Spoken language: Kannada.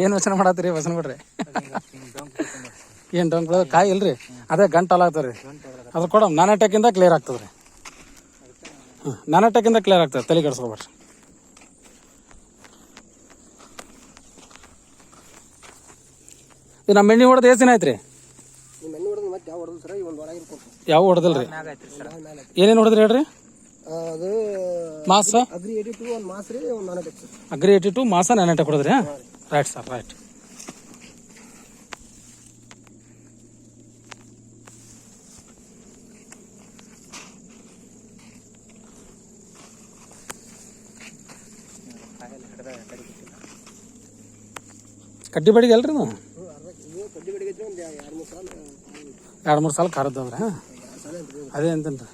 ಏನು ವಚನ ಮಾಡತ್ತೀರಿ ವಚನ ಬಿಡ್ರಿ? ಏನು ಡೊಂಕ್ ಕಾಯಿ ಇಲ್ರಿ, ಅದೇ ಗಂಟು ಅಲಾಗ್ತದೆ ರೀ. ಅದ್ರ ಕೊಡಮ್ ನಾನಾಟಕ್ಕಿಂತ ಕ್ಲಿಯರ್ ಆಗ್ತದೆ ರೀ. ನಾನಾಟಕ್ಕಿಂತ ಕ್ಲಿಯರ್ ಆಗ್ತದೆ, ತಲೆ ಕೆಡಿಸ್ಕೊಬೇಡ್ರಿ. ಇದು ನಮ್ಮ ಎಣ್ಣೆ ಹೊಡೆದು ಎಷ್ಟು ದಿನ ಆಯ್ತು ರೀ? ಯಾವ ಹೊಡೆದಿಲ್ರಿ? ಏನೇನು ಹೊಡೆದ್ರಿ ಹೇಳ್ರಿ? ಮಾಸ ಅಗ್ರಿ 82 ಮಾಸ ನಾನಾಟಕ್ ಹೊಡೆದ್ರಿ? Right sir, right. ಕಡ್ಡಿ ಬಡಿಗೆ ಅಲ್ರಿ ನಾವು 2-3 ಸಾಲ ಖಾರದವ್ರಿ. ಅದೇ ಅಂತೇನ್ರಿ.